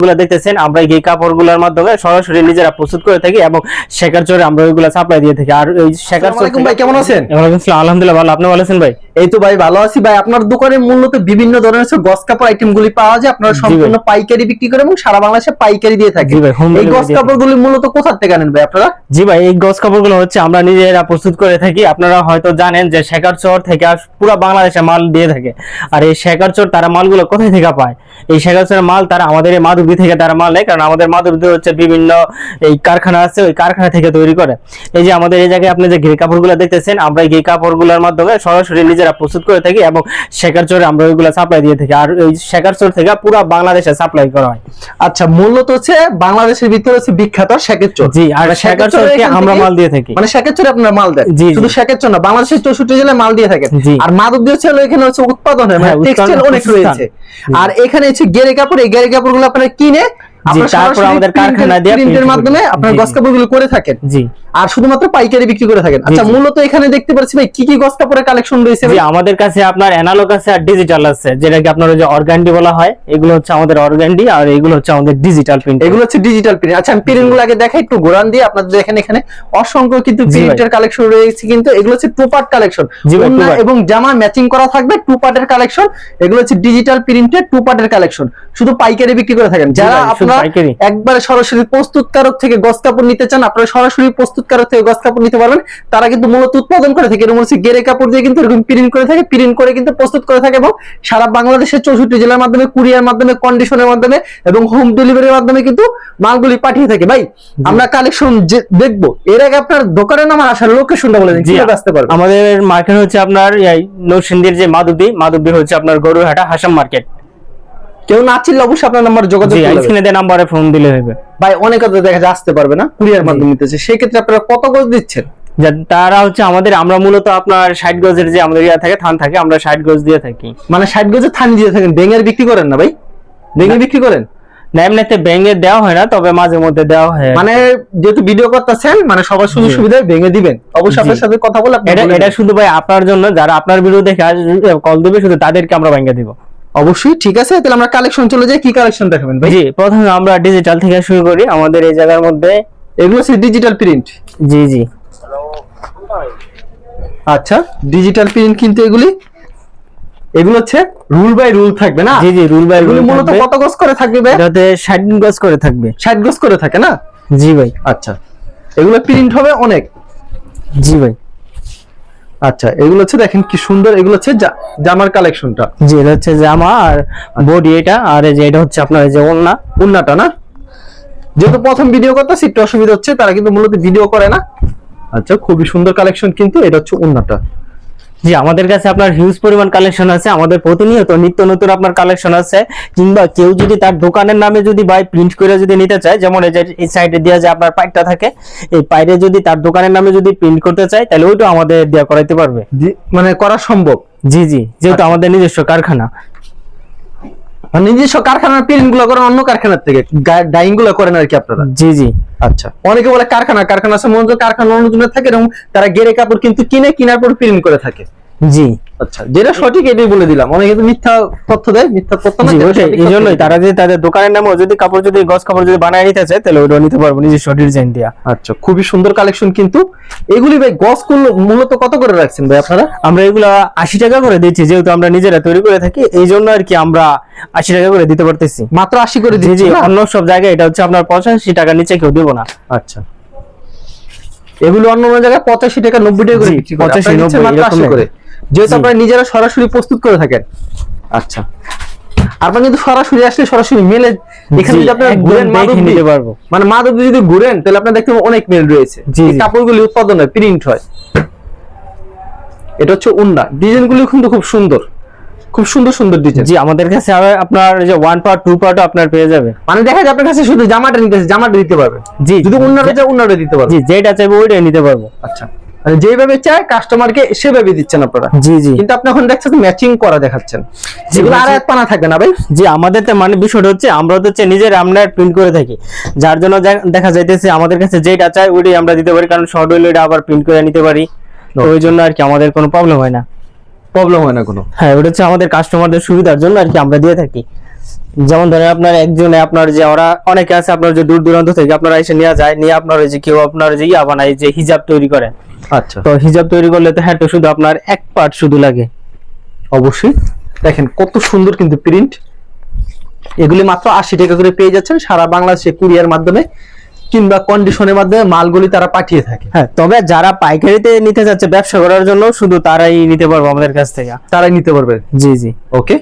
গুলা দেখতেছেন আমরা এই কাপড়গুলোর মাধ্যমে সরাসরি নিজেরা প্রস্তুত করে থাকি এবং শেখার চরে আমরা ওইগুলা সাপ্লাই দিয়ে থাকি। আর ওই শেখার চর ভাই কেমন আছেন? আলহামদুলিল্লাহ ভালো, আপনি ভালো আছেন ভাই? এই তো ভাই ভালো আছি ভাই। আপনার দোকানে মূলত বিভিন্ন ধরনের গস কাপড় আইটেম গুলি পাওয়া যায়, আপনারা সম্পূর্ণ পাইকারি বিক্রি করেন এবং সারা বাংলাদেশে পাইকারি দিয়ে থাকেন। এই গস কাপড়গুলি মূলত কোথা থেকে আনেন ভাই আপনারা? জি ভাই, এই গস কাপড়গুলো হচ্ছে আমরা নিজেরা প্রস্তুত করে থাকি। আপনারা হয়তো জানেন যে শেখার চর থেকে পুরো বাংলাদেশে মাল দিয়ে থাকে। আর এই শেখার চর তারা মালগুলো কোথায় থেকে পায়? এই শেখার চরের মাল তারা আমাদের এই মাধবদী থেকে তারা মাল নেয়, কারণ আমাদের মাধবদী হচ্ছে বিভিন্ন এই কারখানা আছে, ওই কারখানা থেকে তৈরি করে। এই যে আমাদের এই জায়গায় আপনি যে ঘের কাপড়গুলো দেখতেছেন, আমরা এই কাপড়গুলোর মাধ্যমে সরাসরি নিজেরা প্রস্তুত করে থাকি এবং শেখার চরে আমরা ওইগুলো সাপ্লাই দিয়ে থাকি। আর এই শেখার চর থেকে পুরো বাংলাদেশে সাপ্লাই করা হয়। আচ্ছা, মূলত হচ্ছে বাংলাদেশের ভিতরে হচ্ছে বিখ্যাত শেখার চর। জি, আর শেখার চরকে আমরা মাল দিয়ে থাকি। মানে শেখার চরে আপনারা মাল দেন? শুধু শেখার চর না, বাংলাদেশের 64 জেলায় মাল দিয়ে থাকেন। আর মাধবদী হচ্ছে এখানে হচ্ছে উৎপাদন হয়, মানে টেক্সটাইল অনেক রয়েছে। আর এখানে হচ্ছে গেরে কাপড়, এই গেরে কাপড়গুলো আপনারা কিনে তারপর আমাদের কারখানা দিয়ে প্রিন্টের মাধ্যমে আপনারা গস কাপড়গুলো করে থাকেন। জি, আর শুধুমাত্র পাইকারি বিক্রি করে থাকেন। আচ্ছা, মূলত এখানে দেখতে পাচ্ছি ভাই কি কি গস কাপড়ের কালেকশন রয়েছে? জি, আমাদের কাছে আপনার অ্যানালগ আছে আর ডিজিটাল আছে, যেটাকে আপনার ওই যে অর্গানডি বলা হয়। এগুলো হচ্ছে আমাদের অর্গানডি আর এগুলো হচ্ছে আমাদের ডিজিটাল প্রিন্ট। এগুলো হচ্ছে ডিজিটাল প্রিন্ট। আচ্ছা, আমি প্রিন্টগুলো আগে দেখাই একটু ঘোরান দিয়ে আপনাদের দেখেন। এখানে অসংখ্য কিন্তু প্রিন্টের কালেকশন রয়েছে, কিন্তু এগুলো হচ্ছে টু পার্ট কালেকশন এবং জামা ম্যাচিং করা থাকবে, টু পার্টের কালেকশন। এগুলো হচ্ছে ডিজিটাল প্রিন্টের টু পার্টের কালেকশন, শুধু পাইকারি বিক্রি করে থাকেন। যারা আপনারা একবারে সরাসরি প্রস্তুতকারক থেকে গস কাপড় নিতে চান, আপনারা সরাসরি প্রস্তুতকারক থেকে গস কাপড় নিতে পারবেন। তারা কিন্তু মূলত উৎপাদন করে থাকে, এরকম হচ্ছে গেরে কাপড় দিয়ে কিন্তু এরকম প্রিন্ট করে থাকে, প্রিন্ট করে কিন্তু প্রস্তুত করে থাকে এবং সারা বাংলাদেশের 64 জেলার মাধ্যমে, কুরিয়ার মাধ্যমে, কন্ডিশনের মাধ্যমে এবং হোম ডেলিভারির মাধ্যমে কিন্তু মালগুলি পাঠিয়ে থাকে। ভাই, আমরা কালেকশন দেখবো, এর আগে আপনার দোকানের নাম আর আসার লোকেশনটা বলে দিন, কিভাবে আসতে পারবে? আমাদের মার্কেট হচ্ছে আপনার নরসিংদীর যে মাধবদী হচ্ছে আপনার গরুহাটা হাসাম মার্কেট। কেউ না চিনলে অবশ্যই আপনার নাম্বার যোগাযোগ করবেন, স্ক্রিনে দেওয়া নম্বরে ফোন দিলে হবে। ভাই, অনেকে তো দেখা যায় আসতে পারবে না, কুরিয়ার মাধ্যমে নিতেছে, সেই ক্ষেত্রে আপনারা কত গজ দিচ্ছেন? তারা হচ্ছে আমরা মূলত আপনার 60 গজের যে আমাদের থাকে থান থাকে, আমরা 60 গজ দিয়ে থাকি। মানে 60 গজের থান দিয়ে থাকেন? বেঙ্গের বিক্রি করেন না ভাই? বেঙ্গে বিক্রি করেন না? এমনিতে বেঙ্গে দেওয়া হয় না, তবে মাঝে মধ্যে দেওয়া হয়। মানে যেহেতু ভিডিও করতেছেন, মানে সবার সুযোগ সুবিধায় বেঙ্গে দিবেন। অবশ্যই আপনার সাথে কথা বলে এটা শুধু ভাই আপনার জন্য, যারা আপনার ভিডিও দেখে কল দিবে শুধু তাদেরকে আমরা বেঙ্গে দিব। অবশ্যই, ঠিক আছে। তাহলে আমরা কালেকশন চলে যাই, কি কালেকশন দেখাবেন ভাই? জি, প্রথমে আমরা ডিজিটাল থেকে শুরু করি। আমাদের এই জায়গার মধ্যে এগুলো হচ্ছে ডিজিটাল প্রিন্ট। জি জি। আচ্ছা, ডিজিটাল প্রিন্ট কিন্তু এগুলো হচ্ছে রুল বাই রুল থাকবে না? জি জি, রুল বাই রুল। মূলত কত গজ করে থাকবে ভাই? এটাতে 60 গজ করে থাকবে। 60 গজ করে থাকে না? জি ভাই। আচ্ছা, এগুলো প্রিন্ট হবে অনেক। জি ভাই। আচ্ছা, এগুলো হচ্ছে দেখেন কি সুন্দর, এগুলো হচ্ছে জামার কালেকশনটা। জি, এটা হচ্ছে জামা আর বডি এটা, আর এই যে এটা হচ্ছে আপনার এই যে ওন্নাটা না? যেহেতু প্রথম ভিডিও করতেছি একটু অসুবিধা হচ্ছে, তারা কিন্তু মূলত ভিডিও করে না। আচ্ছা, খুবই সুন্দর কালেকশন কিন্তু এটা হচ্ছে ওন্নাটা। জি, আমাদের কাছে আপনার হিউজ পরিমাণ কালেকশন আছে। আমাদের প্রতিনিয়ত নিত্য নতুন আপনার কালেকশন আছে। কিংবা কেউ যদি তার দোকানের নামে যদি বাই প্রিন্ট করে যদি নিতে চায়, যেমন এই সাইডে দেওয়া যে আপনার পাইপটা থাকে, এই পাইরে যদি তার দোকানের নামে যদি প্রিন্ট করতে চায়, তাহলে ওইটা আমাদের দেওয়া করাইতে পারবে। মানে করা সম্ভব? জি জি, যেহেতু আমাদের নিজস্ব কারখানা। নিজস্ব কারখানার প্রিন্ট গুলো করেন অন্য কারখানার থেকে, ডাইং গুলো করেন আর কি আপনারা? জি জি। আচ্ছা, অনেকে বলে কারখানা আছে, মূলত কারখানা অনুদানে থাকে এবং তারা গেরে কাপড় কিন্তু কেনার পর প্রিন্ট করে থাকে। জি। আচ্ছা, যেটা সঠিক এটাই বলে দিলাম। অনেকে তো মিথ্যা তথ্য দেয়, মিথ্যা তথ্য না। এইজন্যই তারা যদি তাদের দোকানের নামে যদি কাপড় যদি গস কাপড় যদি বানায় নিতে চায়, তাহলে ওটা নিতে পারবো নিজস্ব ডিজাইন দিয়া। আচ্ছা, খুবই সুন্দর কালেকশন কিন্তু। এগুলি ভাই গস গুলো মূলত কত করে রাখছেন ভাই আপনারা? আমরা এগুলো 80 টাকা করে দিচ্ছি, যেহেতু আমরা নিজেরা তৈরি করে থাকি, এই জন্য আর কি আমরা 80 টাকা করে দিতে পারতেছি। মাত্র 80 করে দিচ্ছি? অন্য সব জায়গায় এটা হচ্ছে আপনার 85 টাকা নিচে কেউ দিব না। আচ্ছা, এগুলো অন্য জায়গায় 85 টাকা 90 টাকা করে বিক্রি করে, 85 90 মাত্র 80 করে, যেহেতু আপনারা নিজেরা সরাসরি প্রস্তুত করে থাকেন। আচ্ছা, আপনারা কিন্তু সরাসরি আসলে সরাসরি মেলে এখানে যদি আপনারা ঘুরেন মাধবদী নিতে পারবো, মানে মাধবদী যদি ঘুরেন তাহলে আপনারা দেখতে পাবেন অনেক মেল রয়েছে। এই কাপড়গুলি উৎপাদন হয়, প্রিন্ট হয়। এটা হচ্ছে ওন্না, ডিজাইনগুলো কিন্তু খুব সুন্দর, খুব সুন্দর সুন্দর ডিজাইন। জি, আমাদের কাছে আপনার যে 1 পার্ট 2 পার্টও আপনার পেয়ে যাবে। মানে দেখা যায় আপনার কাছে শুধু জামাটা দিতে পারবে। জি, যদি ওন্নাটা চাই ওন্নাটা দিতে পারবে। জি, যেটা চাইবে ওইটাই নিতে পারবো। আচ্ছা, মানে যেভাবে চাই কাস্টমারকে সেভাবে দিচ্ছেন আপনারা? জি জি। কিন্তু আপনি এখন দেখছেন ম্যাচিং করা দেখাচ্ছেন, যেগুলো আর এক পানা থাকবে না ভাই? জি, আমাদের তো মানে বিষয়টা হচ্ছে আমরা হচ্ছে নিজের আমরা প্রিন্ট করে থাকি, যার জন্য দেখা যাইতেছে আমাদের কাছে যেটা চাই ওইটাই আমরা দিতে পারি, কারণ শর্ট হইলে এটা আবার প্রিন্ট করে নিতে পারি। তো ওই জন্য আর কি আমাদের কোনো প্রবলেম হয় না। প্রবলেম হয় না কোনো? হ্যাঁ, ওটা হচ্ছে আমাদের কাস্টমারদের সুবিধার জন্য আর কি আমরা দিয়ে থাকি। যেমন ধরেন আপনার একজনে আপনার যে ওরা অনেকে আছে আপনার যে দূর দূরান্ত থেকে আপনারা এসে নিয়ে যায়, নিয়ে আপনার ওই যে কেউ আপনার যে ইয়া বানায় যে হিজাব তৈরি করে। আচ্ছা, তো হিজাব তৈরি করলে তো হ্যাঁ তো শুধু আপনার এক পার্ট শুধু লাগে। অবশ্যই দেখেন কত সুন্দর কিন্তু প্রিন্ট। এগুলি মাত্র 80 টাকা করে পেয়ে যাচ্ছেন সারা বাংলাদেশে কুরিয়ার মাধ্যমে কিংবা কন্ডিশনের মাধ্যমে মালগুলি তারা পাঠিয়ে থাকে। হ্যাঁ, তবে যারা পাইকারিতে নিতে যাচ্ছে ব্যবসা করার জন্য শুধু তারাই নিতে পারবে আমাদের কাছ থেকে। তারাই নিতে পারবে। জি জি, ওকে,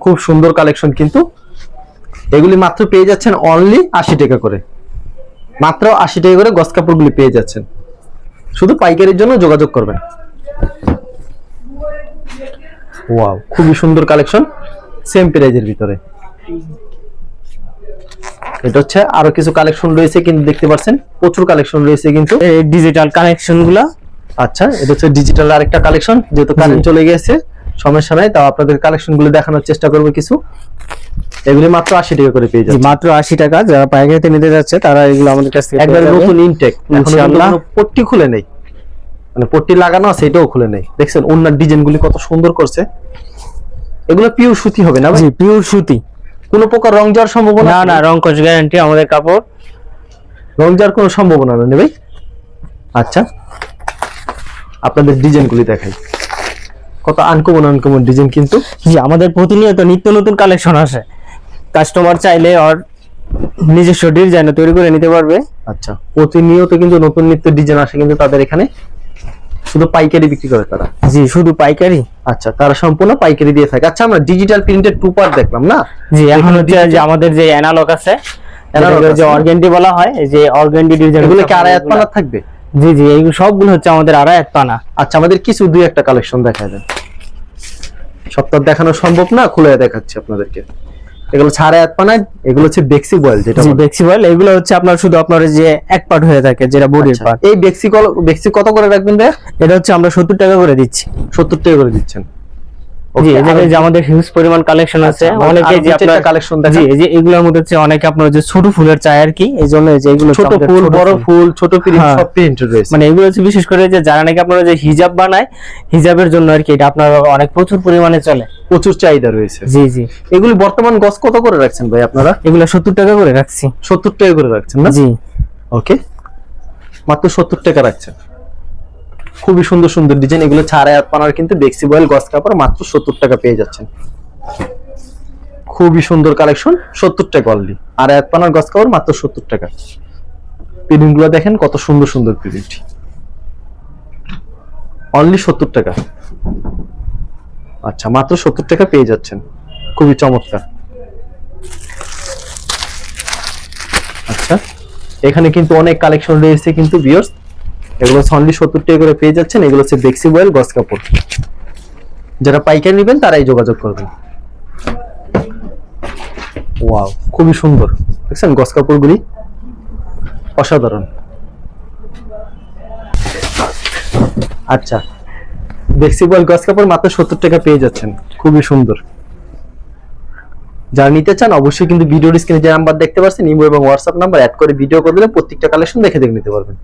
খুব সুন্দর কালেকশন কিন্তু। এগুলি মাত্র পেয়ে যাচ্ছেন অনলি 80 টাকা করে, মাত্র 80 টাকা করে গস কাপড়গুলি পেয়ে যাচ্ছেন। শুধু পাইকারির জন্য যোগাযোগ করবেন। ওয়াও, খুবই সুন্দর কালেকশন, সেম প্রাইজের ভিতরে। এটা হচ্ছে আরো কিছু কালেকশন রয়েছে কিন্তু দেখতে পাচ্ছেন প্রচুর কালেকশন রয়েছে কিন্তু এই ডিজিটাল কানেকশন গুলা। আচ্ছা, এটা হচ্ছে ডিজিটাল আরেকটা কালেকশন, যেহেতু কারেন্ট চলে গেছে সমস্যা নাই, তাও আপনাদের কালেকশন গুলো দেখানোর চেষ্টা করবো কিছু। এগুলি মাত্র 80 টাকা করে পেয়ে যাচ্ছে, মাত্র 80 টাকা। যারা পাইকারিতে নিতে যাচ্ছে তারা এগুলো আমাদের কাছ থেকে একবারে পেয়ে যাবে। নতুন ইনটেক, ইনশাআল্লাহ। এখনো পট্টি খুলে নেই, মানে পট্টি লাগানো আছে এটাও খুলে নেই। দেখছেন ওনার ডিজাইন গুলি কত সুন্দর করছে। এগুলো পিওর সুতি হবে না ভাই? জি, পিওর সুতি, কোনো প্রকার রং যাওয়ার সম্ভাবনা না না, রং কোচ গ্যারান্টি আমাদের কাপড়, রং যাওয়ার কোনো সম্ভাবনা নেই ভাই। আচ্ছা, আপনাদের ডিজাইন গুলি দেখাই, কত আনকমন আনকমন ডিজাইন কিন্তু। জি, আমাদের প্রতিনিয়ত নিত্য নতুন কালেকশন আসে, কাস্টমার চাইলে আর নিজস্ব ডিজাইন তৈরি করে নিতে পারবে। আচ্ছা, প্রতিনিয়ত কিন্তু নতুন নিত্য ডিজাইন আসে কিন্তু তাদের এখানে। শুধু পাইকারি বিক্রি করে তারা? জি, শুধু পাইকারি। আচ্ছা, তারা সম্পূর্ণ পাইকারি দিয়ে থাকে। আচ্ছা, আমরা ডিজিটাল প্রিন্টেড টু পার্ট দেখলাম না? জি, এখন হচ্ছে যে আমাদের যে অ্যানালগ আছে, Analog যে আছে। অর্গানডি বলা হয়, এই যে অর্গানডি ডিজাইন, এগুলো কি আড়াই হাত পানা থাকবে? জি জি, এইগুলো সবগুলো হচ্ছে আমাদের আড়াই হাত পানা। আচ্ছা, আমাদের কিছু দুই একটা কালেকশন দেখায় দেন। সব তো আর দেখানো সম্ভব না, খুলে দেখাচ্ছি আপনাদেরকে। এগুলো ছাড়ে হাত পানা, এগুলো হচ্ছে বেক্সি বয়েল, যেটা জি, বলে। বেক্সিবল। এগুলো হচ্ছে আপনার শুধু আপনার যে এক পার্ট হয়ে থাকে, যেটা বডির আচ্ছা, পার্ট। এই বেক্সি কত করে রাখবেন ভাই? এটা হচ্ছে আমরা 70 টাকা করে দিচ্ছি। 70 টাকা করে দিচ্ছেন। জি, Okay, এই জায়গায় যে আমাদের হিউজ পরিমাণ কালেকশন আছে, আচ্ছা, অনেকে আরো যে দু আপনার চারটা কালেকশন দেখান। জি, এই যে এগুলোর মধ্যে হচ্ছে অনেকে আপনার যে ছোট ফুলের চাই আর কি, এই জন্য যে এগুলো ছোট আমাদের ফুল, বড় ফুল, ছোট প্রিন্ট, হ্যাঁ। সব প্রিন্ট রয়েছে। মানে এগুলো হচ্ছে বিশেষ করে যে যারা নাকি আপনারা যে হিজাব বানায়, হিজাবের জন্য আর কি, এটা আপনার অনেক প্রচুর পরিমাণে চলে। প্রচুর চাহিদা রয়েছে। জি জি, এগুলি বর্তমান গস কত করে রাখছেন ভাই আপনারা? এগুলো 70 টাকা করে রাখছি। 70 টাকা করে রাখছেন না? জি, ওকে, মাত্র 70 টাকা রাখছেন। খুবই সুন্দর সুন্দর ডিজাইন। এগুলো ছাড়া হাত পানার কিন্তু বেক্সি বয়েল গস কাপড় মাত্র 70 টাকা পেয়ে যাচ্ছেন। খুবই সুন্দর কালেকশন, 70 টাকা অনলি। আর হাত পানার গস কাপড় মাত্র 70 টাকা। প্রিন্ট গুলো দেখেন কত সুন্দর সুন্দর প্রিন্ট, অনলি 70 টাকা। আচ্ছা, মাত্র 70 টাকা পেয়ে যাচ্ছেন, খুবই চমৎকার। আচ্ছা, এখানে কিন্তু অনেক কালেকশন রয়েছে কিন্তু ভিউয়ার্স, এগুলো অনলি 70 টাকা করে পেয়ে যাচ্ছেন। এগুলো হচ্ছে বেক্সি বয়েল গস কাপড়, যারা পাইকারি নেবেন তারাই যোগাযোগ করবেন। ওয়াও, খুবই সুন্দর, দেখছেন গস কাপড়গুলি অসাধারণ। আচ্ছা, বেক্সি বয়েল গস কাপড় মাত্র 70 টাকা পেয়ে যাচ্ছেন, খুবই সুন্দর। যারা নিতে চান অবশ্যই কিন্তু ভিডিওর স্ক্রিনে যে নাম্বার দেখতে পাচ্ছেন, ইমো এবং হোয়াটসঅ্যাপ নাম্বার অ্যাড করে ভিডিও করে দিলে প্রত্যেকটা কালেকশন দেখে দেখে নিতে পারবেন।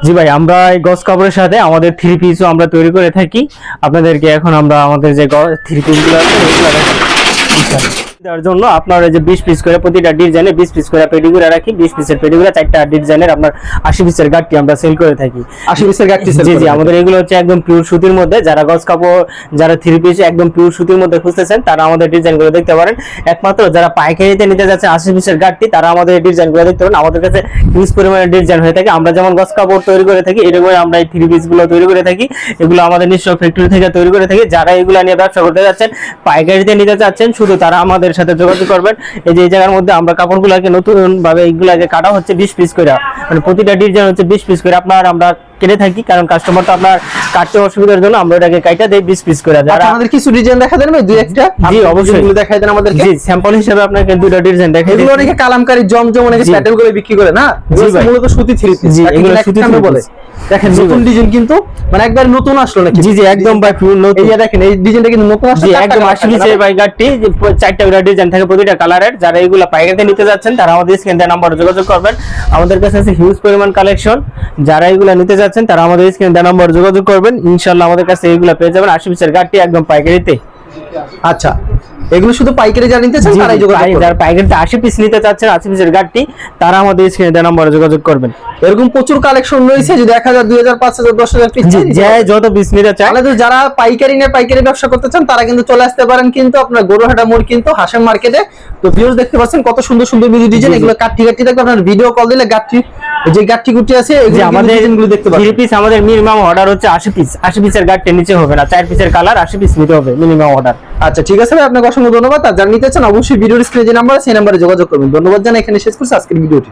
জি ভাই, আমরা এই গস কাপড়ের সাথে আমাদের 3 পিসও আমরা তৈরি করে থাকি। আপনাদেরকে এখন আমরা আমাদের যে 3 পিসগুলো আছে এগুলো দেওয়ার জন্য আপনার যে 20 পিস করে প্রতিটা ডিজাইনে 20 পিস করে পেডিগুলো রাখি। 20 পিসের পেডিগুলো 4টা ডিজাইনের আপনার 80 পিসের গাঁটটি আমরা সেল করে থাকি। 80 পিসের গাঁটটি সেল জি করে জি, থাকেন। আমাদের এগুলো হচ্ছে একদম পিওর সুতির মধ্যে। যারা গস কাপড়, যারা 3 পিস একদম পিওর সুতির মধ্যে খুঁজতেছেন তারা আমাদের ডিজাইনগুলো দেখতে পারেন। একমাত্র যারা পাইকারিতে নিতে যাচ্ছে 80 পিসের গাঁটটি, তারা আমাদের এই ডিজাইনগুলো দেখতে পারেন। আমাদের কাছে হিউজ পরিমাণে ডিজাইন হয়ে থাকে। আমরা যেমন গস কাপড় তৈরি করে থাকি, এরকম আমরা এই 3 পিসগুলো তৈরি করে থাকি। এগুলো আমাদের নিজস্ব ফ্যাক্টরি থেকে তৈরি করে থাকি। যারা এগুলো নিয়ে ব্যবসা করতে যাচ্ছেন, পাইকারিতে নিতে চাচ্ছেন, শুধু তারা আমাদের সাথে যোগাযোগ করবেন। এই যে এই জায়গার মধ্যে আমরা কাপড়গুলোকে নতুন ভাবে এগুলাকে কাটা হচ্ছে 20 পিস করে, মানে প্রতিটা ডিজাইন হচ্ছে 20 পিস করে আপনার আমরা কেটে থাকি, কারণ কাস্টমার তো আপনার কাটতে অসুবিধার জন্য আমরা এটাকে কাটা দেই 20 পিস করে। যারা আমাদের কিছু ডিজাইন দেখা দেন ভাই, দুই একটা? জি, অবশ্যই এগুলো দেখাই দেন আমাদেরকে। জি, স্যাম্পল হিসেবে আপনাকে দুটো ডিজাইন দেখাই এগুলো দিচ্ছি। অনেকে কালামকারী জমজম অনেকে জি। প্যাটেল করে বিক্রি করে না? জি এগুলো ভাই। মূলত সুতি থ্রি পিস। জি, এগুলো সুতি আমরা three বলে piece। দেখেন জি নতুন ভাই। ডিজাইন কিন্তু, মানে একবার নতুন আসলো নাকি? জি জি, একদম ভাই পিওর নতুন। এই যে দেখেন এই ডিজাইনটা কিন্তু নতুন আসছে। জি, একদম 80 পিসের ভাই গাঁটটি, 4টা করে ডিজাইন থাকে প্রতিটা কালারের। যারা এগুলো পাইকারিতে নিতে যাচ্ছেন তারা আমাদের স্ক্রিন দেওয়া নাম্বারে যোগাযোগ করবেন। আমাদের কাছে আছে হিউজ পরিমাণ কালেকশন। যারা এগুলো নিতে যাচ্ছেন তারা আমাদের স্ক্রিন দেওয়া নাম্বারে যোগাযোগ করবেন। ইনশাআল্লাহ আমাদের কাছে এগুলো পেয়ে যাবেন 80 পিসের গাঁটটি একদম পাইকারিতে। আচ্ছা, এগুলো শুধু পাইকারি যারা নিতে চান তারাই যোগাযোগ করবেন। যারা পাইকারিতে 80 পিস নিতে চাচ্ছেন, 80 পিসের গাড়িটি, তারা আমাদের স্ক্রিনে দেওয়া নম্বরে যোগাযোগ করবেন। এরকম প্রচুর কালেকশন রয়েছে, যদি 1000 2000 5000 10000 পিস যে যত পিস নিতে চায়। তাহলে যারা পাইকারি নিয়ে পাইকারি ব্যবসা করতে চান তারা কিন্তু চলে আসতে পারেন কিন্তু আপনার গরুহাটা মোড় কিন্তু হাশেম মার্কেটে। তো ভিউয়ার্স দেখতে পাচ্ছেন কত সুন্দর সুন্দর ডিজাইন, এগুলো কাঠি কাঠি দেখবেন, আপনার ভিডিও কল দিলে গাঠি যে গাঠি গুটি আছে এগুলো আমাদের ডিজাইনগুলো দেখতে পাচ্ছেন। 3 পিস আমাদের মিনিমাম অর্ডার হচ্ছে 80 পিস। 80 পিসের গাড়ির নিচে হবে না, 4 পিসের কালার 80 পিস নিতে হবে মিনিমাম অর্ডার। আচ্ছা ঠিক আছে ভাই, আপনাকে অসংখ্য ধন্যবাদ। আর যারা নিতে চান অবশ্যই ভিডিওর স্ক্রিনে যে নাম্বার আছে সেই নাম্বারে যোগাযোগ করবেন। ধন্যবাদ জানাই, এখানে শেষ করছি আজকের ভিডিওটি।